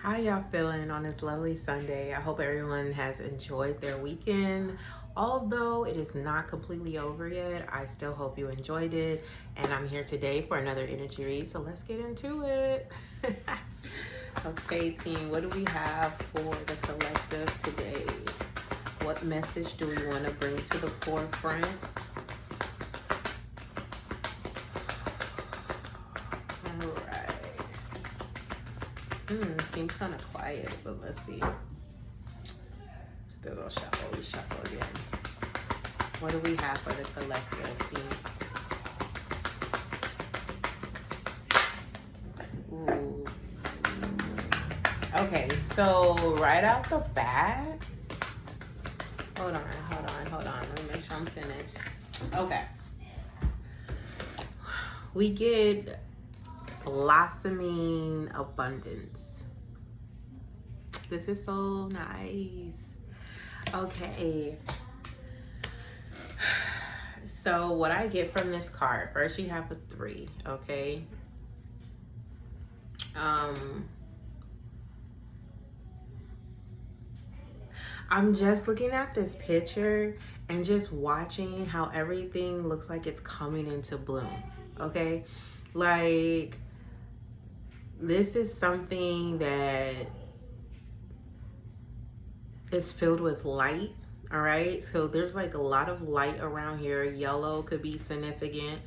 How y'all feeling on this lovely Sunday? I hope everyone has enjoyed their weekend. Although it is not completely over yet, I still hope you enjoyed it. And I'm here today for another energy read, so let's get into it. Okay, team, what do we have for the collective today? What message do we want to bring to the forefront? All right. Seems kind of quiet, but let's see. Still gonna shuffle, reshuffle again. What do we have for the collective, team? Ooh. Okay, so right out the bat, hold on. Let me make sure I'm finished. Okay. We get blossoming abundance. This is so nice. Okay. So what I get from this card, first you have a 3, okay? I'm just looking at this picture and just watching how everything looks like it's coming into bloom, okay? Like, this is something that is filled with light, all right? So there's like a lot of light around here. Yellow could be significant.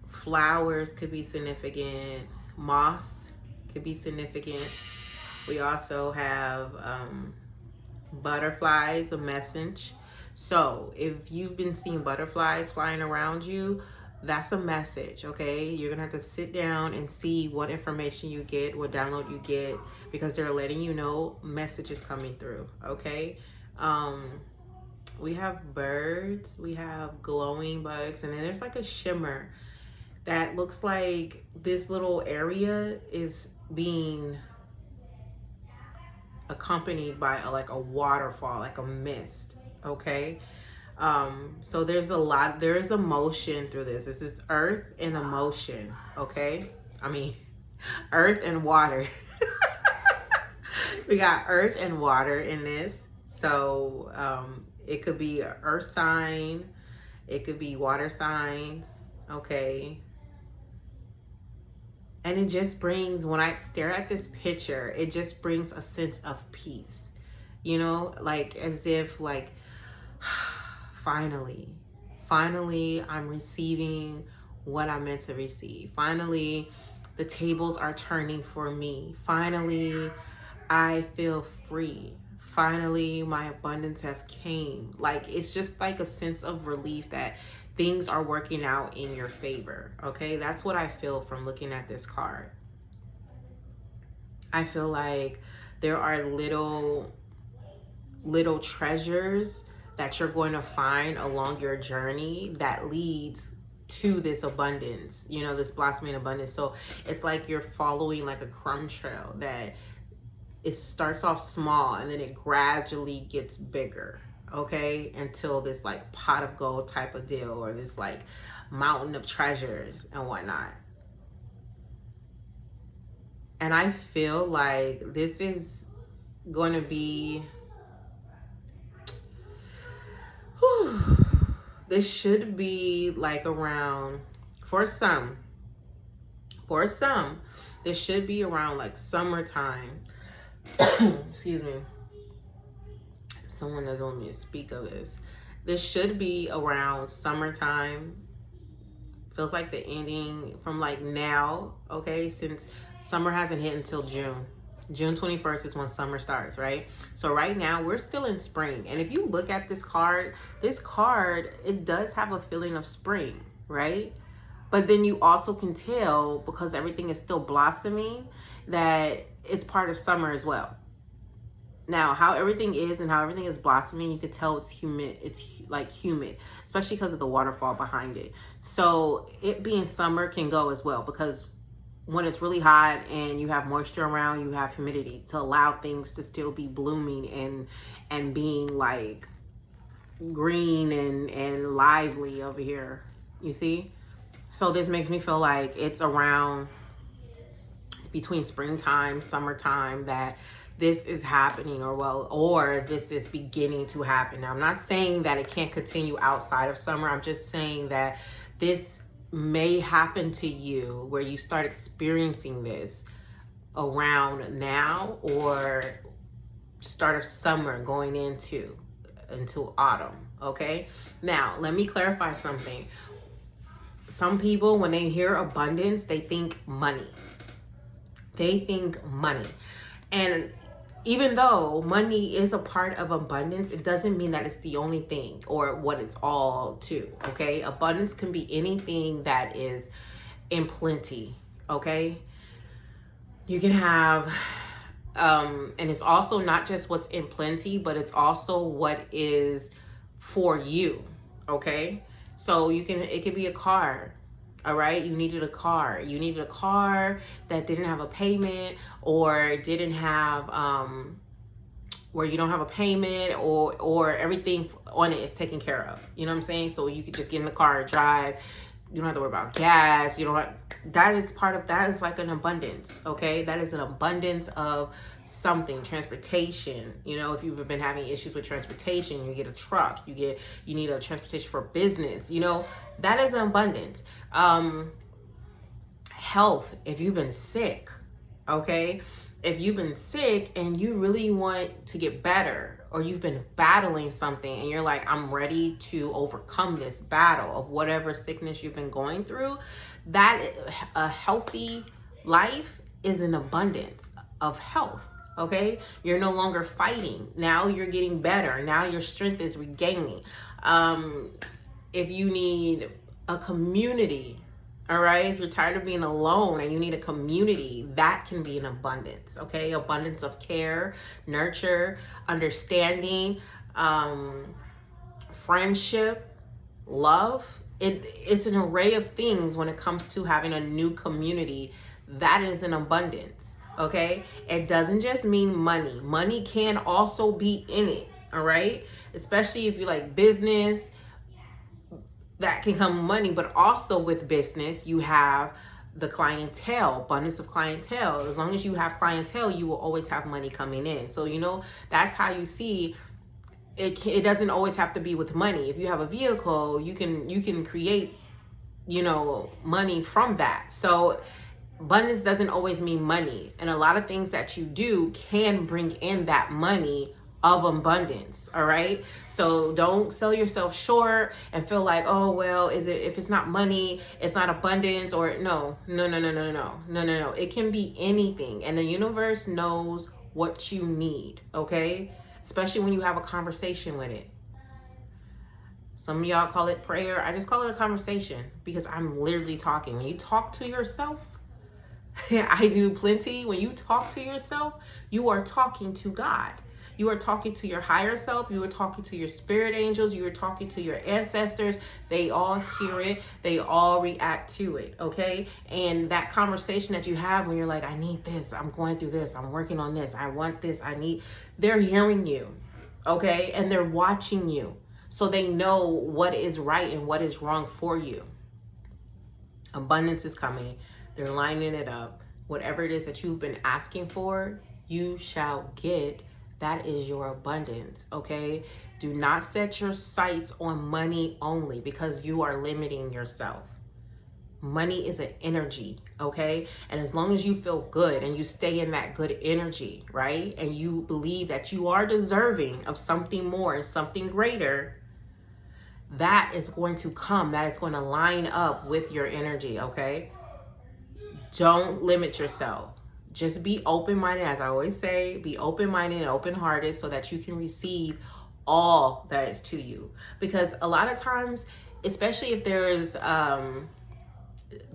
Flowers could be significant. Moss could be significant. We also have butterflies, a message. So if you've been seeing butterflies flying around you, that's a message, okay? You're gonna have to sit down and see what information you get, what download you get, because they're letting you know messages coming through, okay? We have birds, we have glowing bugs, and then there's like a shimmer that looks like this little area is being accompanied by like a waterfall, like a mist, okay? So there's emotion through this. This is earth and emotion, okay? I mean, earth and water. We got earth and water in this. So it could be an earth sign, it could be water signs, okay? And it just brings, when I stare at this picture, it just brings a sense of peace, you know, like as if like, finally, I'm receiving what I'm meant to receive. Finally, the tables are turning for me. Finally, I feel free. Finally, my abundance have came. Like, it's just like a sense of relief that things are working out in your favor, okay? That's what I feel from looking at this card. I feel like there are little treasures that you're going to find along your journey that leads to this abundance, you know, this blossoming abundance. So it's like you're following like a crumb trail that it starts off small and then it gradually gets bigger, okay, until this like pot of gold type of deal, or this like mountain of treasures and whatnot. And I feel like this is going to be, this should be like around, for some, this should be around like summertime. Excuse me. Someone doesn't want me to speak of this. This should be around summertime. Feels like the ending from like now, okay? Since summer hasn't hit until June. June 21st is when summer starts, right? So right now we're still in spring. And if you look at this card, it does have a feeling of spring, right? But then you also can tell, because everything is still blossoming, that it's part of summer as well. Now, how everything is and how everything is blossoming, you could tell it's humid. It's like humid, especially because of the waterfall behind it. So it being summer can go as well, because when it's really hot and you have moisture around, you have humidity to allow things to still be blooming and being like green and lively over here, you see? So this makes me feel like it's around between springtime, summertime, that this is happening, or this is beginning to happen. Now, I'm not saying that it can't continue outside of summer. I'm just saying that this may happen to you where you start experiencing this around now or start of summer going into autumn. Okay, now let me clarify something. Some people, when they hear abundance, they think money. And even though money is a part of abundance, it doesn't mean that it's the only thing or what it's all to. Okay, abundance can be anything that is in plenty. Okay, you can have and it's also not just what's in plenty, but it's also what is for you. Okay, so it could be a car. All right, you needed a car that didn't have a payment, or didn't have where you don't have a payment, or everything on it is taken care of. You know what I'm saying? So you could just get in the car and drive. You don't have to worry about gas. That is like an abundance. Okay, that is an abundance of something. Transportation. If you've been having issues with transportation, you get a truck. You need a transportation for business. That is an abundance. Health. If you've been sick, okay, if you've been sick and you really want to get better, or you've been battling something and you're like, I'm ready to overcome this battle of whatever sickness you've been going through, that a healthy life is an abundance of health. Okay, you're no longer fighting. Now you're getting better. Now your strength is regaining. If you need a community, all right, if you're tired of being alone and you need a community, that can be an abundance. Okay, abundance of care, nurture, understanding, friendship, love. It's an array of things when it comes to having a new community. That is an abundance. Okay, it doesn't just mean money. Money can also be in it. All right, especially if you like business, that can come money. But also with business, you have the clientele, abundance of clientele. As long as you have clientele, you will always have money coming in. So that's how you see it. It doesn't always have to be with money. If you have a vehicle, you can create money from that. So abundance doesn't always mean money, and a lot of things that you do can bring in that money of abundance. All right, so don't sell yourself short and feel like, oh well, if it's not money, it's not abundance. Or no, it can be anything, and the universe knows what you need. Okay, especially when you have a conversation with it. Some of y'all call it prayer. I just call it a conversation, because I'm literally talking. When you talk to yourself, I do plenty. When you talk to yourself, you are talking to God. You are talking to your higher self. You are talking to your spirit angels. You are talking to your ancestors. They all hear it. They all react to it. Okay. And that conversation that you have when you're like, I need this. I'm going through this. I'm working on this. I want this. They're hearing you. Okay. And they're watching you. So they know what is right and what is wrong for you. Abundance is coming. They're lining it up. Whatever it is that you've been asking for, you shall get. That is your abundance. Okay. Do not set your sights on money only, because you are limiting yourself. Money is an energy. Okay. And as long as you feel good and you stay in that good energy, right, and you believe that you are deserving of something more and something greater, that is going to come. That is going to line up with your energy. Okay. Don't limit yourself. Just be open-minded. As I always say, be open-minded and open-hearted so that you can receive all that is to you. Because a lot of times, especially if there's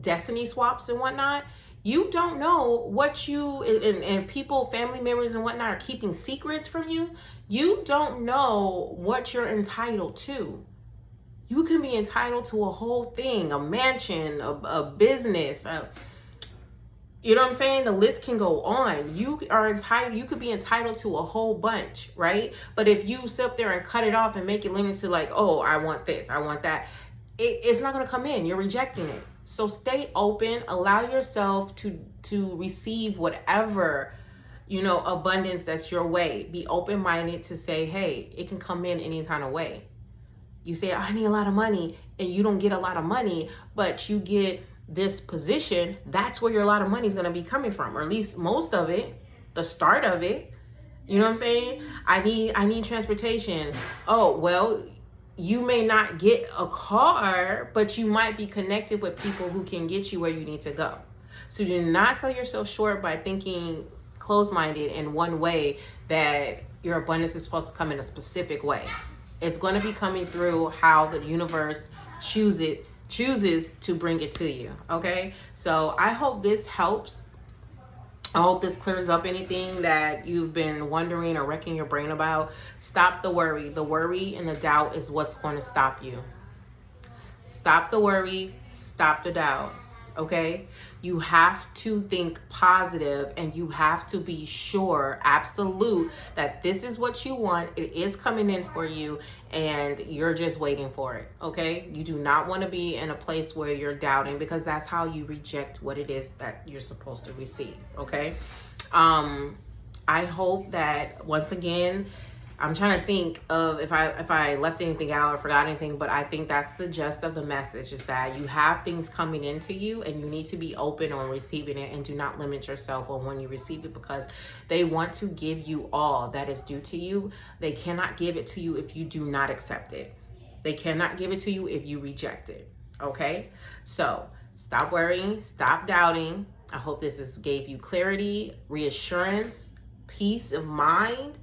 destiny swaps and whatnot, you don't know what and people, family members and whatnot are keeping secrets from you. You don't know what you're entitled to. You can be entitled to a whole thing, a mansion, a business, you know what I'm saying? The list can go on. You could be entitled to a whole bunch, right? But if you sit up there and cut it off and make it limited to like, oh, I want this, I want that, it's not going to come in. You're rejecting it. So stay open, allow yourself to receive whatever, you know, abundance that's your way. Be open-minded to say, hey, it can come in any kind of way. You say, I need a lot of money, and you don't get a lot of money, but you get this position. That's where your lot of money is going to be coming from, or at least most of it, the start of it. You know what I'm saying? I need transportation. Oh, well, you may not get a car, but you might be connected with people who can get you where you need to go. So do not sell yourself short by thinking closed-minded in one way that your abundance is supposed to come in a specific way. It's going to be coming through how the universe chooses to bring it to you. Okay? So I hope this helps. I hope this clears up anything that you've been wondering or wrecking your brain about. Stop the worry. The worry and the doubt is what's going to stop you. Stop the worry. Stop the doubt. Okay? You have to think positive, and you have to be sure, absolute, that this is what you want. It is coming in for you, and you're just waiting for it. Okay? You do not want to be in a place where you're doubting, because that's how you reject what it is that you're supposed to receive. Okay? I hope that, once again, I'm trying to think of if I left anything out or forgot anything, but I think that's the gist of the message, is that you have things coming into you, and you need to be open on receiving it, and do not limit yourself on when you receive it, because they want to give you all that is due to you. They cannot give it to you if you do not accept it. They cannot give it to you if you reject it. Okay? So stop worrying, stop doubting. I hope this gave you clarity, reassurance, peace of mind.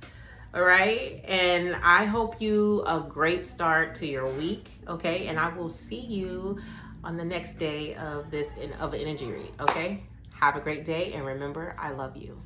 All right. And I hope you a great start to your week. Okay. And I will see you on the next day of this energy read. Okay. Have a great day. And remember, I love you.